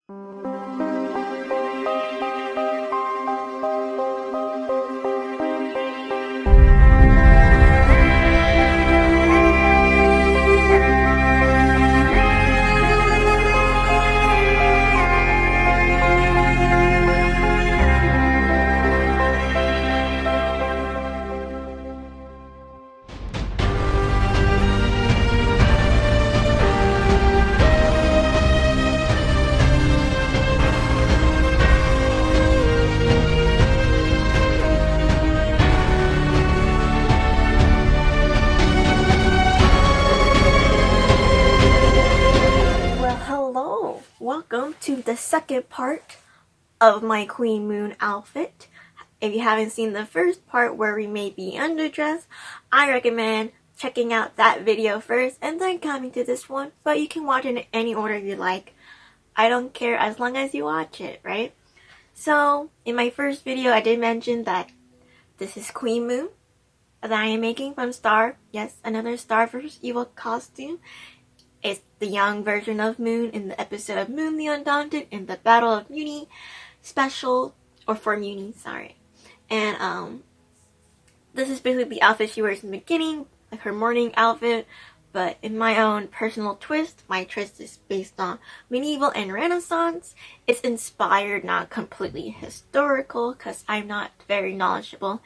Hello, welcome to the second part of my Queen Moon outfit. If you haven't seen the first part where we made the underdress, I recommend checking out that video first and then coming to this one, but you can watch it in any order you like. I don't care as long as you watch it, right? So, in my first video I did mention that this is Queen Moon that I am making from Star. Yes, another Star vs. Evil costume. It's the young version of Moon in the episode of Moon the Undaunted in the Battle of Muni special, or for Muni, sorry. And this is basically the outfit she wears in the beginning, like her morning outfit, but in my own personal twist. My twist is based on medieval and Renaissance. It's inspired, not completely historical, because I'm not very knowledgeable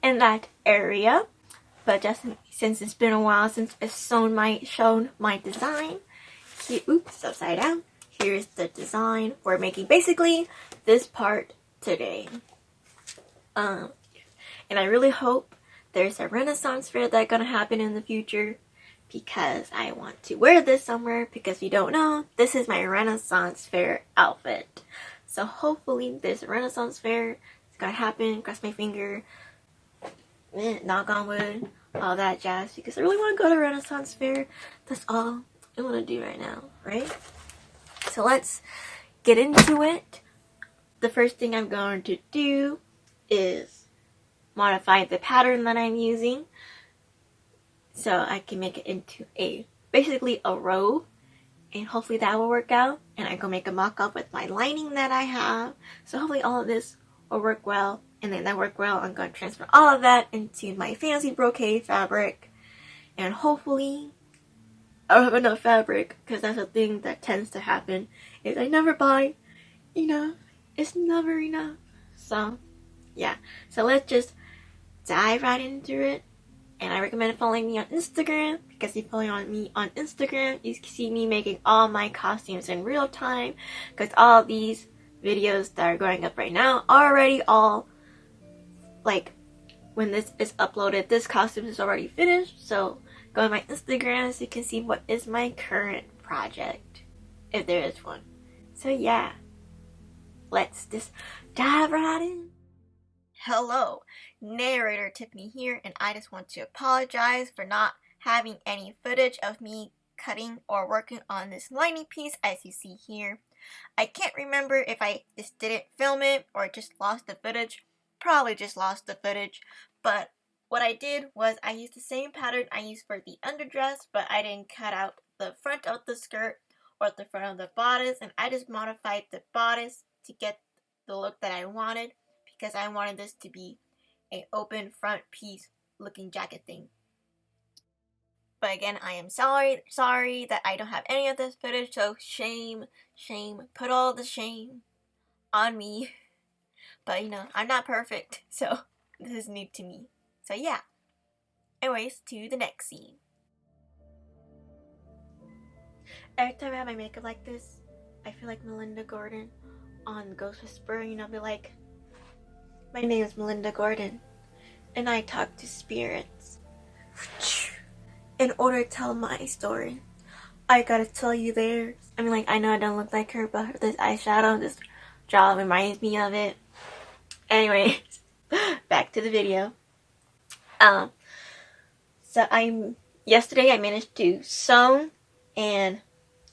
in that area. But just since it's been a while since I've shown my design, here, oops, upside down. Here's the design we're making. Basically, this part today. And I really hope there's a Renaissance fair that's gonna happen in the future, because I want to wear this somewhere. Because if you don't know, this is my Renaissance fair outfit. So hopefully there's a Renaissance fair. It's gonna happen. Cross my finger. Knock on wood, all that jazz, because I really want to go to Renaissance Fair. That's all I want to do right now, right? So let's get into it. The first thing I'm going to do is modify the pattern that I'm using so I can make it into basically a robe, and hopefully that will work out. And I'm going to make a mock-up with my lining that I have, so hopefully all of this will work well. And then that worked well. I'm going to transfer all of that into my fancy brocade fabric. And hopefully I'll have enough fabric, because that's a thing that tends to happen, is I never buy enough. It's never enough. So, yeah. So let's just dive right into it. And I recommend following me on Instagram, because if you follow me on Instagram, you can see me making all my costumes in real time. Because all these videos that are going up right now are already all, like, when this is uploaded, this costume is already finished. So go on my Instagram so you can see what is my current project, if there is one. So yeah, let's just dive right in. Hello, narrator Tiffany here, and I just want to apologize for not having any footage of me cutting or working on this lining piece as you see here. I can't remember if I just didn't film it or just lost the footage. Probably just lost the footage, but what I did was I used the same pattern I used for the underdress, but I didn't cut out the front of the skirt or the front of the bodice, and I just modified the bodice to get the look that I wanted, because I wanted this to be an open front piece looking jacket thing. But again, I am sorry that I don't have any of this footage, so shame, put all the shame on me. But you know, I'm not perfect, so this is new to me. So yeah. Anyways, to the next scene. Every time I have my makeup like this, I feel like Melinda Gordon on Ghost Whisperer. You know, I'll be like, my name is Melinda Gordon, and I talk to spirits. In order to tell my story, I gotta tell you theirs. I mean, like, I know I don't look like her, but this eyeshadow, this job reminds me of it. Anyways, back to the video. So yesterday I managed to sew and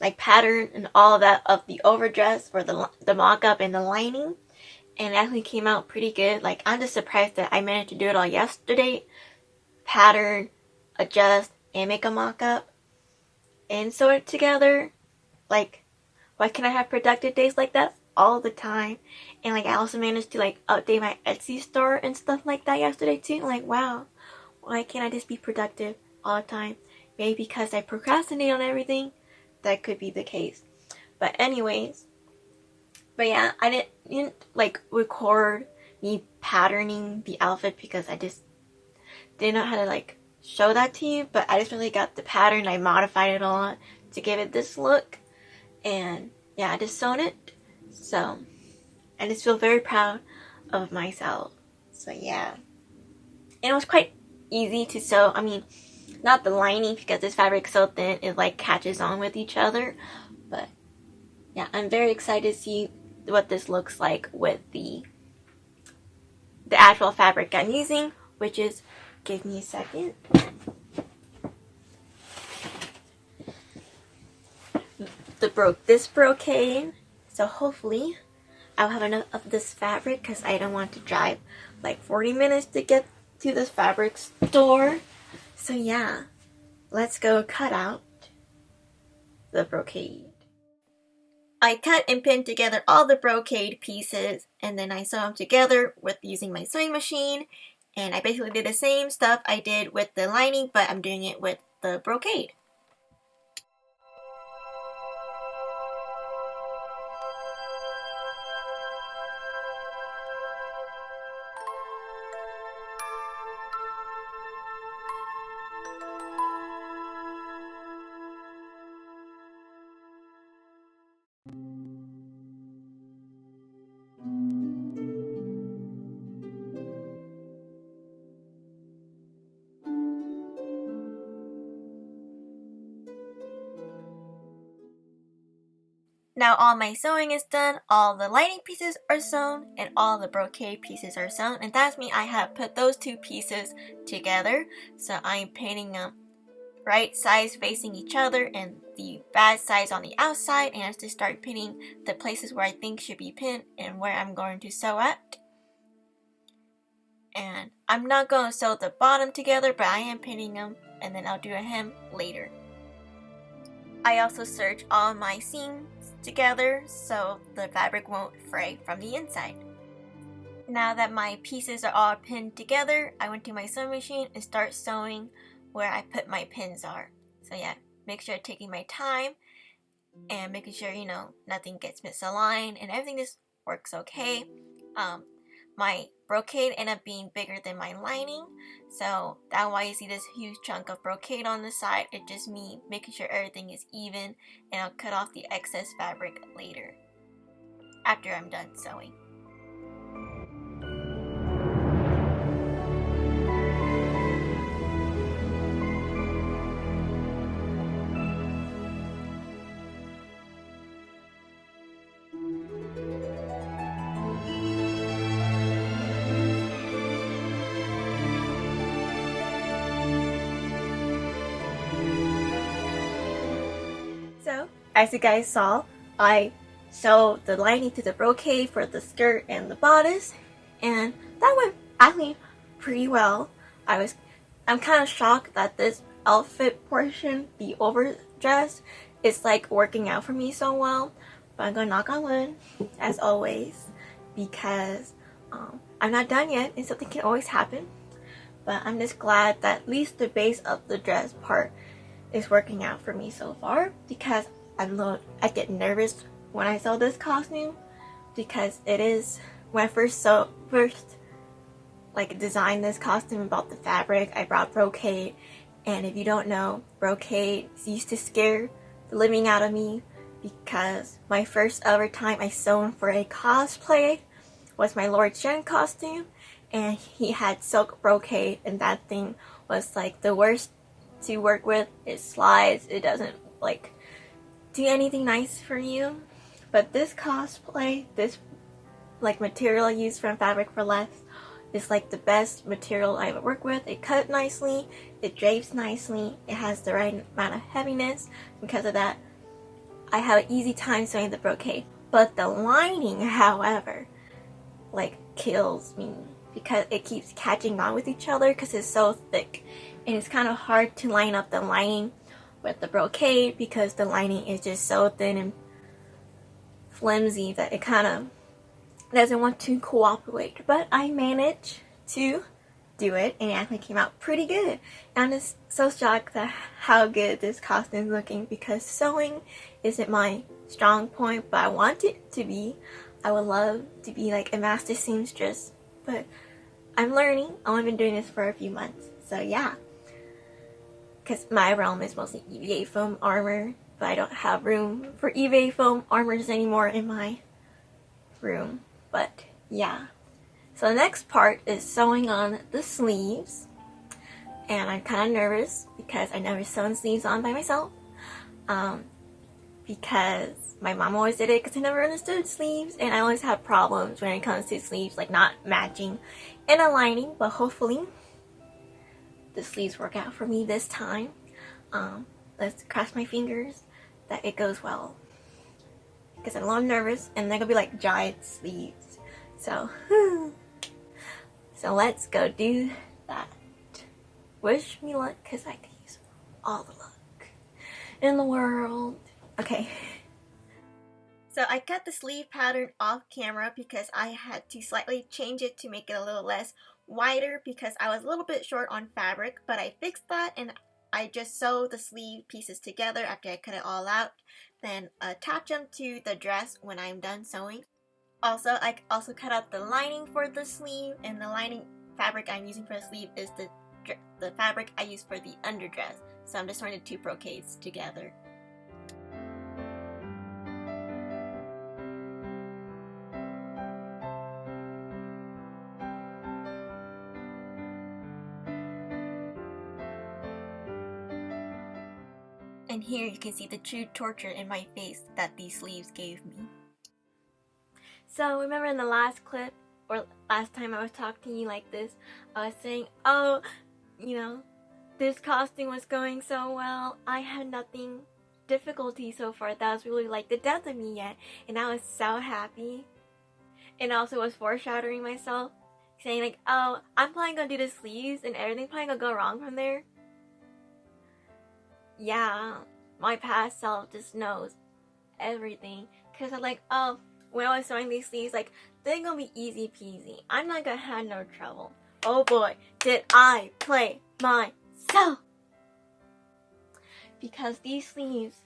like pattern and all of that of the overdress for the mock-up and the lining, and it actually came out pretty good. Like, I'm just surprised that I managed to do it all yesterday. Pattern, adjust, and make a mock-up and sew it together. Like, Why can't I have productive days like that all the time? And like I also managed to like update my Etsy store and stuff like that yesterday too. Like wow, why can't I just be productive all the time? Maybe because I procrastinate on everything. That could be the case. But anyways, but yeah, I didn't like record me patterning the outfit because I just didn't know how to like show that to you. But I just really got the pattern. I modified it a lot to give it this look. And yeah, I just sewn it. So I just feel very proud of myself. So yeah. And it was quite easy to sew. I mean, not the lining because this fabric is so thin it like catches on with each other. But yeah, I'm very excited to see what this looks like with the actual fabric I'm using, which is, give me a second. This brocade. So hopefully I'll have enough of this fabric because I don't want to drive like 40 minutes to get to this fabric store. So yeah, let's go cut out the brocade. I cut and pinned together all the brocade pieces and then I sew them together with using my sewing machine. And I basically did the same stuff I did with the lining, but I'm doing it with the brocade. Now all my sewing is done, all the lining pieces are sewn, and all the brocade pieces are sewn, and that's me. I have put those two pieces together, so I'm pinning them right sides facing each other and the bad sides on the outside, and I have to start pinning the places where I think should be pinned and where I'm going to sew at. And I'm not going to sew the bottom together, but I am pinning them, and then I'll do a hem later. I also serge all my seams together so the fabric won't fray from the inside. Now that my pieces are all pinned together, I went to my sewing machine and start sewing where I put my pins are. So yeah, make sure I'm taking my time and making sure, you know, nothing gets misaligned and everything just works okay. My brocade ended up being bigger than my lining, so that's why you see this huge chunk of brocade on the side. It's just me making sure everything is even, and I'll cut off the excess fabric later after I'm done sewing. So, as you guys saw, I sewed the lining to the brocade for the skirt and the bodice, and that went actually pretty well. I'm kind of shocked that this outfit portion, the overdress, is like working out for me so well. But I'm gonna knock on wood, as always, because I'm not done yet, and something can always happen. But I'm just glad that at least the base of the dress part is working out for me so far, because I get nervous when I sew this costume, because it is when I first designed this costume about the fabric, I brought brocade, and if you don't know, brocade used to scare the living out of me, because my first ever time I sewn for a cosplay was my Lord Shen costume, and he had silk brocade, and that thing was like the worst to work with. It slides, it doesn't like do anything nice for you. But this cosplay, this like material used from Fabric for Less, is like the best material I ever worked with. It cut nicely, it drapes nicely, it has the right amount of heaviness. Because of that, I have an easy time sewing the brocade. But the lining, however, like kills me, because it keeps catching on with each other because it's so thick, and it's kind of hard to line up the lining with the brocade because the lining is just so thin and flimsy that it kind of doesn't want to cooperate, but I managed to do it and it actually came out pretty good. And I'm just so shocked at how good this costume is looking because sewing isn't my strong point, but I want it to be. I would love to be like a master seamstress, but I'm learning. I've only been doing this for a few months, so yeah. Because my realm is mostly EVA foam armor, but I don't have room for EVA foam armors anymore in my room. But yeah. So the next part is sewing on the sleeves. And I'm kind of nervous because I never sewn sleeves on by myself. Because my mom always did it because I never understood sleeves. And I always have problems when it comes to sleeves, like not matching and aligning. But hopefully the sleeves work out for me this time. Let's cross my fingers that it goes well. Because I'm a little nervous and they're going to be like giant sleeves. So, so let's go do that. Wish me luck because I could use all the luck in the world. Okay. So I cut the sleeve pattern off camera because I had to slightly change it to make it a little less wider because I was a little bit short on fabric, but I fixed that and I just sew the sleeve pieces together after I cut it all out, then attach them to the dress when I'm done sewing. Also, I also cut out the lining for the sleeve, and the lining fabric I'm using for the sleeve is the fabric I use for the underdress. So I'm just trying the two brocades together. And here you can see the true torture in my face that these sleeves gave me. So remember in the last clip, or last time I was talking to you like this, I was saying, oh, you know, this costume was going so well. I had nothing difficulty so far that was really like the death of me yet. And I was so happy. And also was foreshadowing myself, saying like, oh, I'm probably gonna do the sleeves and everything probably gonna go wrong from there. Yeah, my past self just knows everything. Cause I'm like, oh, when I was sewing these sleeves, like, they're gonna be easy peasy. I'm not gonna have no trouble. Oh boy, did I play myself. Because these sleeves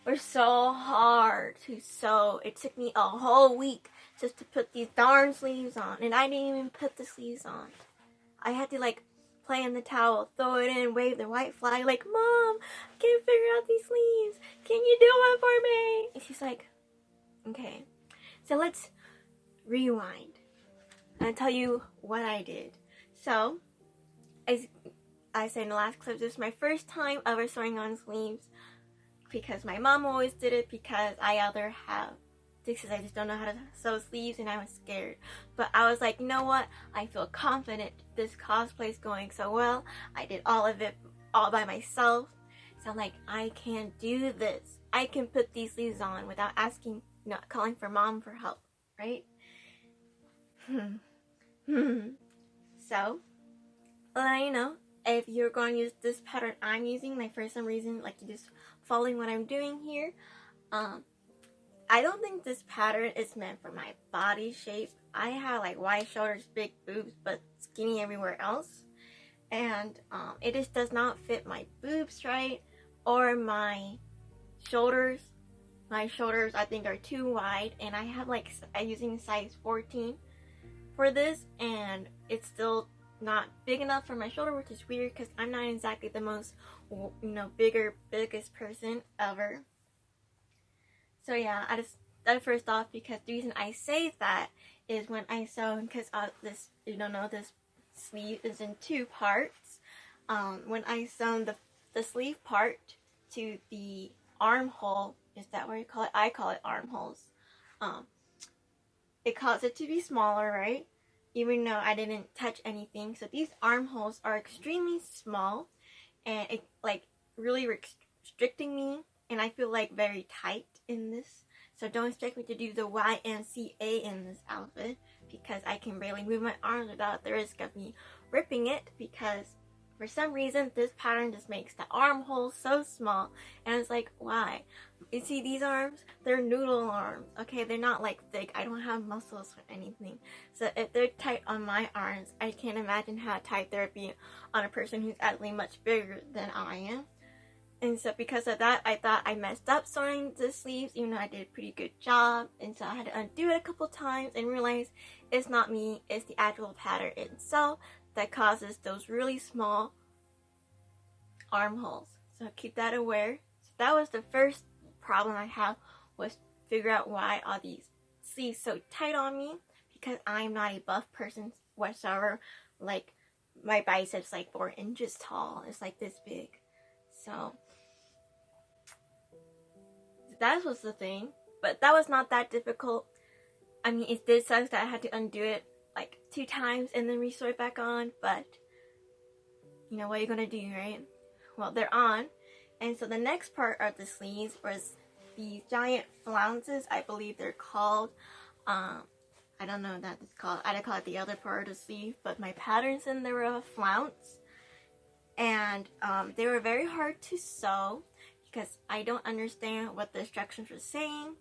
were so hard to sew. It took me a whole week just to put these darn sleeves on. And I didn't even put the sleeves on. I had to like play in the towel, throw it in, wave the white flag, like, Mom, I can't figure out these sleeves. Can you do one for me? And she's like, okay. So let's rewind and tell you what I did. So, as I said in the last clip, this is my first time ever sewing on sleeves because my mom always did it because I either have because I just don't know how to sew sleeves and I was scared. But I was like, you know what? I feel confident. This cosplay is going so well. I did all of it all by myself. So I'm like, I can do this. I can put these sleeves on without asking, calling for mom for help, right? So, you know, if you're going to use this pattern I'm using, like for some reason, like you're just following what I'm doing here, I don't think this pattern is meant for my body shape. I have like wide shoulders, big boobs, but skinny everywhere else. And it just does not fit my boobs right or my shoulders. My shoulders I think are too wide, and I have like I'm using size 14 for this, and it's still not big enough for my shoulder, which is weird because I'm not exactly the most biggest person ever. So yeah, I just that first off because the reason I say that is when I sew, because this, you don't know, this sleeve is in two parts. When I sew the sleeve part to the armhole, is that what you call it? I call it armholes. It caused it to be smaller, right? Even though I didn't touch anything. So these armholes are extremely small, and it like really restricting me, and I feel like very tight in this. So don't expect me to do the YMCA in this outfit because I can barely move my arms without the risk of me ripping it, because For some reason, this pattern just makes the armhole so small, and it's like, why? You see these arms? They're noodle arms, okay? They're not like thick. I don't have muscles or anything. So if they're tight on my arms, I can't imagine how tight they would be on a person who's actually much bigger than I am. And so because of that, I thought I messed up sewing the sleeves, even though I did a pretty good job. And so I had to undo it a couple times and realize it's not me, it's the actual pattern itself that causes those really small armholes. So keep that aware. So that was the first problem I had, was figure out why are these sleeves so tight on me, because I'm not a buff person whatsoever. Like, my biceps like 4 inches tall. It's like this big. So that was the thing, but that was not that difficult. I mean, it did suck that I had to undo it like 2 times and then re-sew it back on, but you know what you're gonna do, right? Well, they're on. And so the next part of the sleeves was these giant flounces, I believe they're called. I don't know what that is called. I call it the other part of the sleeve, but my patterns in there were a flounce. And they were very hard to sew because I don't understand what the instructions were saying.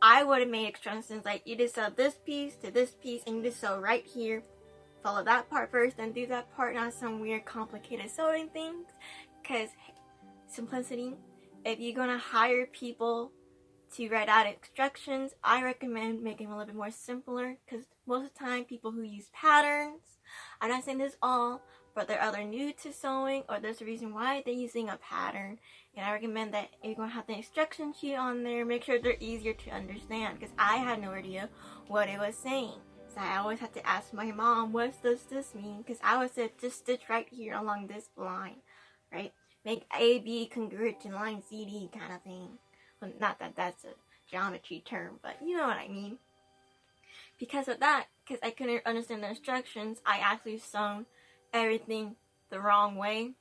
I would have made instructions like, you just sew this piece to this piece and you just sew right here. Follow that part first and do that part, not some weird complicated sewing things. Because simplicity, if you're going to hire people to write out instructions, I recommend making them a little bit more simpler, because most of the time people who use patterns, I'm not saying this all, but they're either new to sewing or there's a reason why they're using a pattern. And I recommend that if you're going to have the instruction sheet on there, make sure they're easier to understand, because I had no idea what it was saying. So I always had to ask my mom, what does this mean? Because I would say, just stitch right here along this line, right? Make AB congruent to line CD kind of thing. Well, not that that's a geometry term, but you know what I mean. Because of that, because I couldn't understand the instructions, I actually sewn everything the wrong way.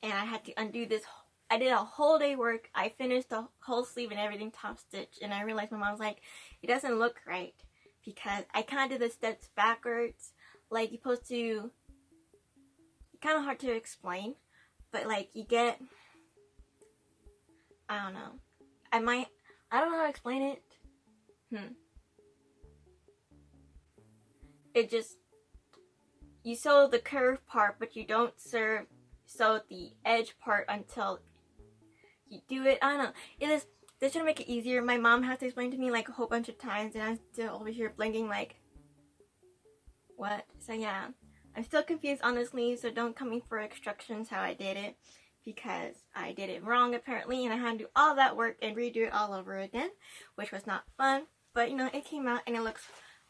And I had to undo this. I did a whole day work. I finished the whole sleeve and everything top stitch. And I realized my mom was like, it doesn't look right. Because I kind of did the steps backwards. Like, you're supposed to, kind of hard to explain. But like, you get, I don't know. I don't know how to explain it. It just, you sew the curved part, but you don't sew the edge part until you do it. I don't know. It is, they're trying to make it easier. My mom has to explain to me like a whole bunch of times, and I'm still over here blinking like, what? So yeah, I'm still confused on the sleeve, so don't come in for instructions how I did it, because I did it wrong apparently, and I had to do all that work and redo it all over again, which was not fun. But you know, it came out and it looks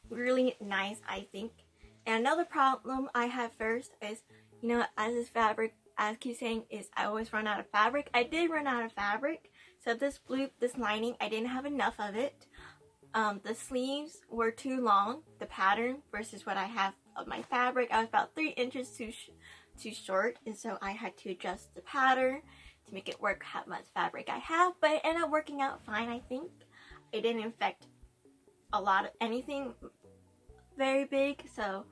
really nice, I think. And another problem I have first is, you know, as this fabric, as I keep saying, is I always run out of fabric. I did run out of fabric. So this lining, I didn't have enough of it. The sleeves were too long, the pattern, versus what I have of my fabric. I was about 3 inches too short, and so I had to adjust the pattern to make it work how much fabric I have. But it ended up working out fine, I think. It didn't affect a lot of anything very big, so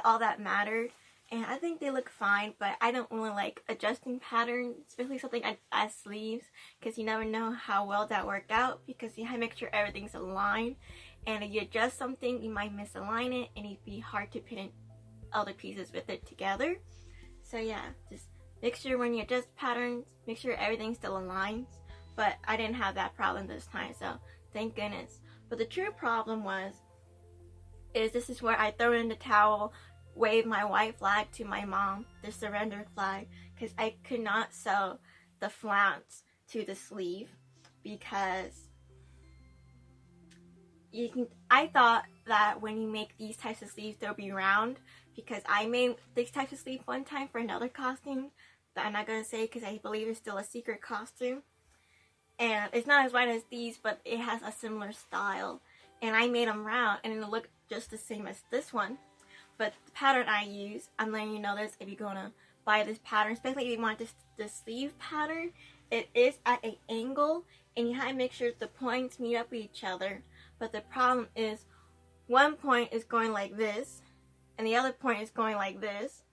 all that mattered. And I think they look fine, but I don't really like adjusting patterns, especially something as sleeves, because you never know how well that worked out, because you have to make sure everything's aligned. And if you adjust something, you might misalign it, and it'd be hard to put in other pieces with it together. So yeah, just make sure when you adjust patterns, make sure everything still aligns. But I didn't have that problem this time, so thank goodness. But the true problem is this is where I throw in the towel, wave my white flag to my mom, the surrender flag, because I could not sew the flounce to the sleeve, because I thought that when you make these types of sleeves, they'll be round, because I made these types of sleeves one time for another costume that I'm not going to say because I believe it's still a secret costume. And it's not as wide as these, but it has a similar style. And I made them round, and it looked just the same as this one. But the pattern I use, I'm letting you know this if you're going to buy this pattern, especially if you want this sleeve pattern, it is at an angle, and you have to make sure the points meet up with each other. But the problem is, one point is going like this, and the other point is going like this.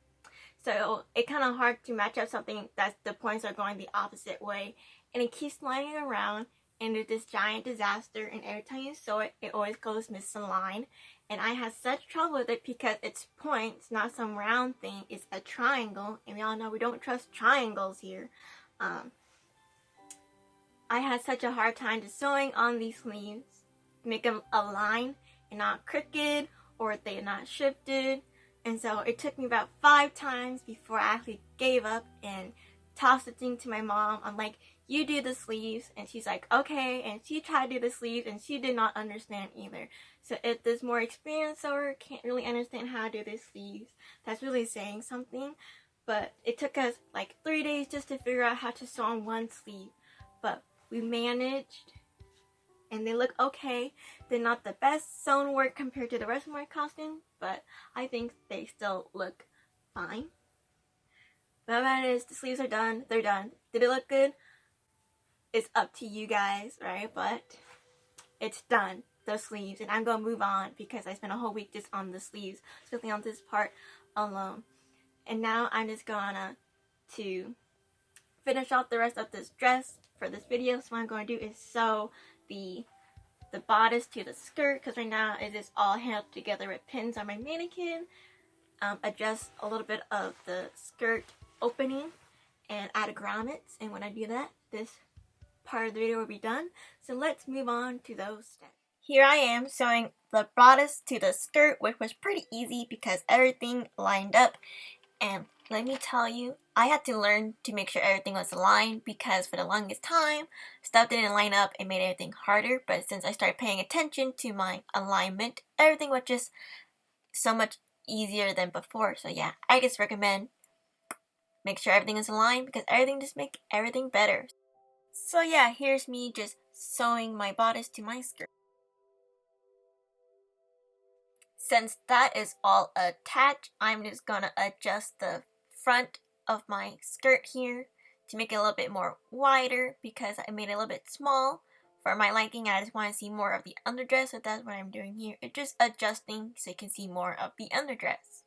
So it's kind of hard to match up something that the points are going the opposite way. And it keeps sliding around and it's this giant disaster, and every time you sew it, it always goes misaligned. And I had such trouble with it because it's points, not some round thing. It's a triangle, and we all know we don't trust triangles here. I had such a hard time just sewing on these sleeves, make them align and not crooked, or they're not shifted. And so it took me about 5 times before I actually gave up and tossed the thing to my mom. I'm like, you do the sleeves, and she's like, okay. And she tried to do the sleeves, and she did not understand either. So if this more experienced sewer can't really understand how to do the sleeves, that's really saying something. But it took us like 3 days just to figure out how to sew on one sleeve. But we managed, and they look okay. They're not the best sewn work compared to the rest of my costume, but I think they still look fine. But that is, the sleeves are done. They're done. Did it look good? It's up to you guys, right? But it's done, the sleeves, and I'm gonna move on because I spent a whole week just on the sleeves, especially on this part alone. And now I'm just gonna to finish off the rest of this dress for this video. So what I'm going to do is sew the bodice to the skirt, because right now it is all held together with pins on my mannequin. Adjust a little bit of the skirt opening and add grommets, and when I do that, this part of the video will be done. So let's move on to those steps. Here I am sewing the bodice to the skirt, which was pretty easy because everything lined up. And let me tell you, I had to learn to make sure everything was aligned, because for the longest time, stuff didn't line up and made everything harder. But since I started paying attention to my alignment, everything was just so much easier than before. So yeah, I just recommend make sure everything is aligned, because everything just makes everything better. So yeah, here's me just sewing my bodice to my skirt. Since that is all attached, I'm just gonna adjust the front of my skirt here to make it a little bit more wider, because I made it a little bit small for my liking. I just want to see more of the underdress, so that's what I'm doing here. It's just adjusting so you can see more of the underdress.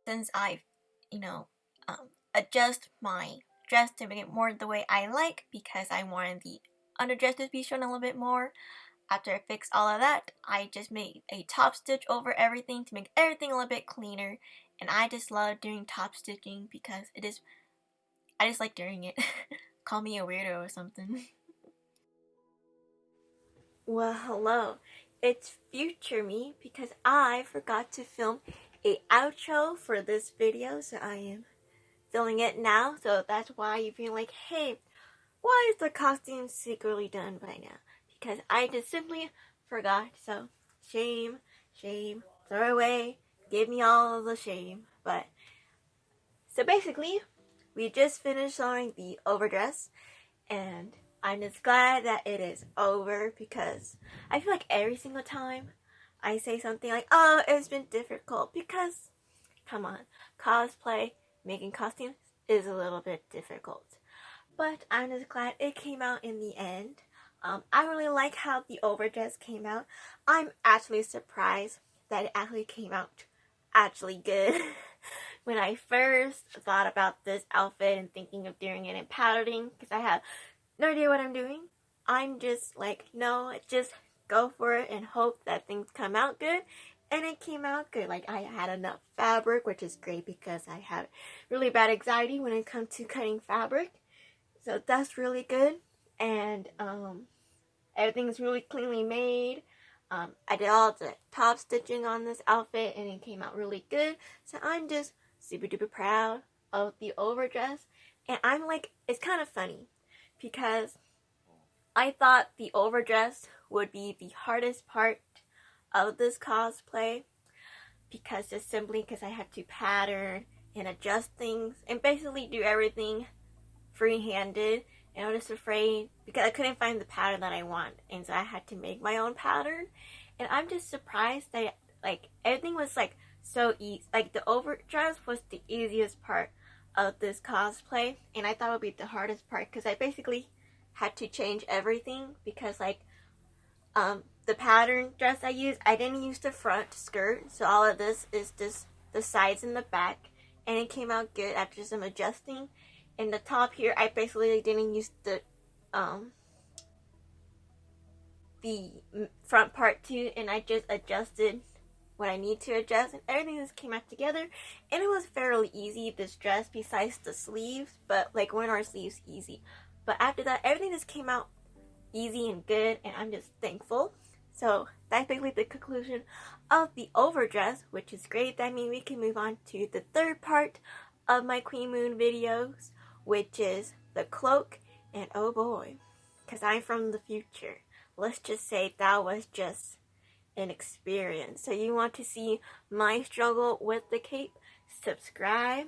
Since I've, adjust my dress to make it more the way I like, because I wanted the underdress to be shown a little bit more. After I fixed all of that, I just made a top stitch over everything to make everything a little bit cleaner. And I just love doing top stitching because I just like doing it. Call me a weirdo or something. Well, hello. It's future me, because I forgot to film a outro for this video, so I am filming it now. So that's why you feel like, hey, why is the costume secretly done by now? Because I just simply forgot. So shame, shame, throw away, give me all of the shame. But so basically, we just finished sewing the overdress, and I'm just glad that it is over, because I feel like every single time I say something like, oh, it's been difficult, because come on, cosplay, making costumes is a little bit difficult. But I'm just glad it came out in the end. I really like how the overdress came out. I'm actually surprised that it actually came out actually good. When I first thought about this outfit and thinking of doing it in powdering, because I have no idea what I'm doing, I'm just like, no, just go for it and hope that things come out good. And it came out good. Like, I had enough fabric, which is great because I have really bad anxiety when it comes to cutting fabric. So that's really good. And everything's really cleanly made. I did all the top stitching on this outfit and it came out really good. So I'm just super duper proud of the overdress. And I'm like, it's kind of funny because I thought the overdress would be the hardest part of this cosplay, because just simply because I had to pattern and adjust things and basically do everything free-handed. And I was just afraid because I couldn't find the pattern that I want, and so I had to make my own pattern. And I'm just surprised that like everything was like so easy. Like the overdress was the easiest part of this cosplay, and I thought it would be the hardest part because I basically had to change everything because like the pattern dress I used, I didn't use the front skirt, so all of this is just the sides and the back, and it came out good after some adjusting. In the top here, I basically didn't use the front part too, and I just adjusted what I need to adjust, and everything just came out together, and it was fairly easy, this dress, besides the sleeves, but like one our sleeves easy. But after that, everything just came out easy and good, and I'm just thankful. So that's basically the conclusion of the overdress, which is great. That means we can move on to the third part of my Queen Moon videos, which is the cloak. And oh boy, because I'm from the future, let's just say that was just an experience. So you want to see my struggle with the cape? Subscribe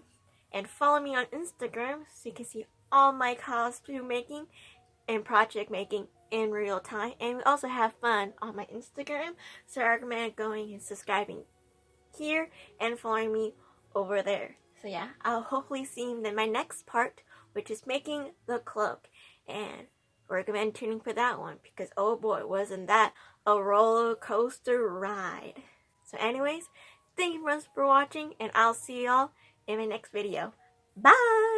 and follow me on Instagram so you can see all my cosplay making and project making in real time. And we also have fun on my Instagram, so I recommend going and subscribing here and following me over there. So yeah, I'll hopefully see you in my next part, which is making the cloak, and recommend tuning for that one because oh boy, wasn't that a roller coaster ride. So anyways, thank you for watching, and I'll see y'all in my next video. Bye!